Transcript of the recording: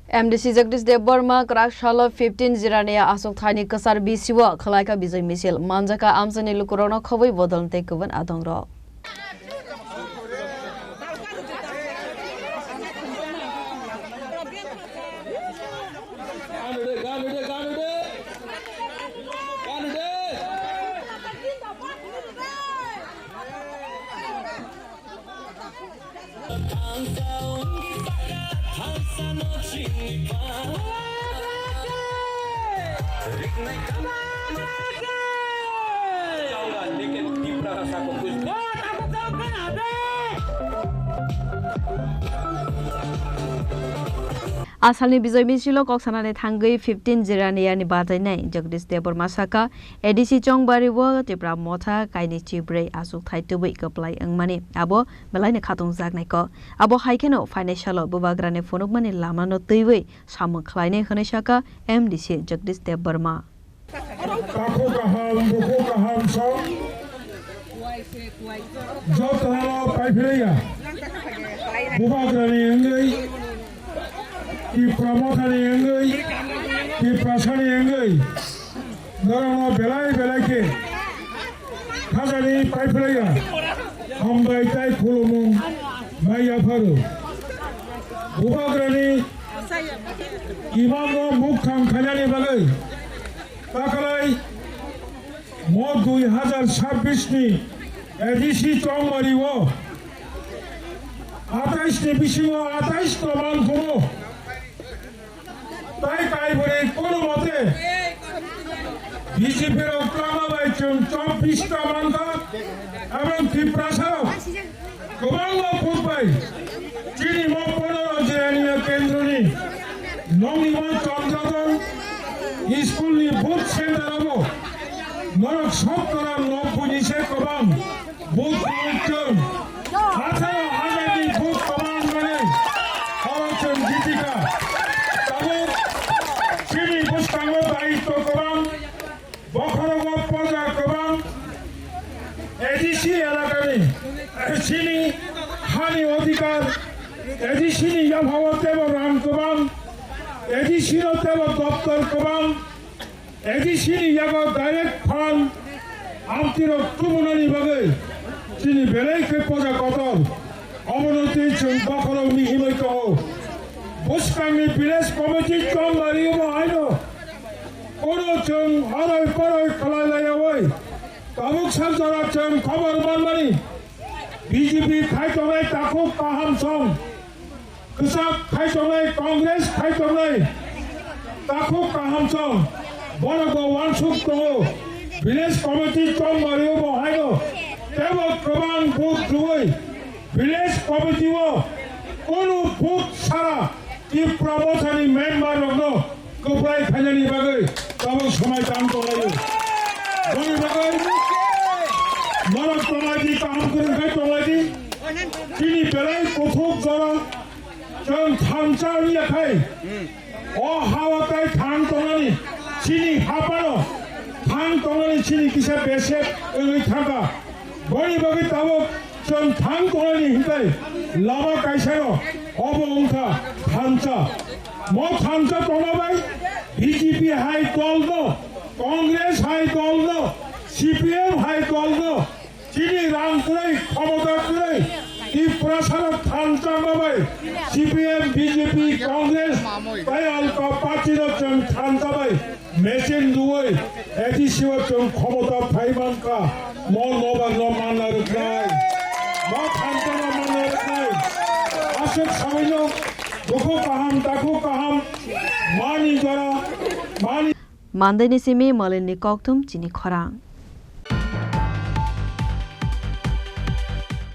MDC Jagdish Dev Burma Krakshalo 15 Jirania Asok Thani Kasar Bisiwa Khalaika Bizai Misil Manjaka Amsani Lukurona Khawai Bodon Tekuvan Adongro Asalni Bizai Misilo Koksanane Tangai 15 Jirania ni Badai Jagdish Dev Burma Saka Edisi Chongbari Wo Tibra Mota Kaini Chibre Asuk Thai Tubi Kaplai Angmani Abo Belai Katung Zagneko Abo Haikeno Financial Bubagrane Fonukmani Lama no Tiwi Samu Kleine Haneshaka MDC Jagdish Dev Burma Ki promothani engai ki prasani engai norama belai ke khajani paiphlaya hambai tai khulumung maya pharu bubagrani imango mukham khajani bagai takalai mo 2026 ni edisi chongmari wo 28 ni bisingo 28 toman khomo তাই কাইবরে কোন মতে বিজেপির ক্রমবাইচন 24টা মানকা এবং ত্রিপ্রাসাও গোবাঙ্গ ফুটবাই চিনি মপন Jirania কেন্দ্রনি নংনিমা চন্দ্রদন স্কুলনি booth সেন্টারবো নরক শতকরা 90 নিচে গোবাং booth পৌঁছন 18,000 booth গোবাং মানে অরচন জিতিকা এডিসি এলাকানি চিনি হানি অধিকার এডিসিনি ইয়াভাবতেব রাম কবাম এডিসিনতেব দপ্তর কবাম এডিসিনি ইয়াগ ডাইরেক্ট ফান্ড আমতির কুমনানি বাগে চিনি বেলাইকে পজা কতর অবনতি চুন বখরং মিহিমৈত বুসকাংনি ভিলেজ কমিটি চং বাড়িব আইনো কোন চং হরই পরই খলাইলাইয়াওই Tabuk Sanjara Chang Khabar Banmani BJP Khaitongai Takuk Kaham Song Kusak Khaitongai Congress Khaitongai Takuk Kaham Song Bonago Wansuk Tongo Village Committee Chong Mario Haino Tebo Krabang Booth Duwai Village Committee Wo Onu Booth Sara Ki Promothani Member Rogno Kuplai Khanjani Bagai Tabuk Samai Tam Tongai Boni Bagai Marak Tongai Kaham Kurun Khai Tongai Chini Belai Kuthuk Zora Chang Thamcha Ria Khai O Hawa Kai Thang Tongai Chini Hapano Thang Tongai Chini Kisa Besep Engai Thanga Boni Bagai Tabuk Chang Thang Tongai Hintai Lama Kaisaro Obo Ongka Thamcha Mo Thamcha Tongai BJP High Dolgo Congress High Dolgo CPM High Dolgo Chini Ramkurai Khamatakurai Ki Prasara Thanchabai CPM BJP Congress Tayal Ka Patino Chang Thanchabai Mechin Duwai Edisiwa Chang Khamata Phaiman Ka Mon Noban No Manarkai Mo Thanchana Manarkai Ashok Samayo Duku Kaham Taku Kaham Mani Jara Mani Mandai ni simi malin ni koktum chini khorang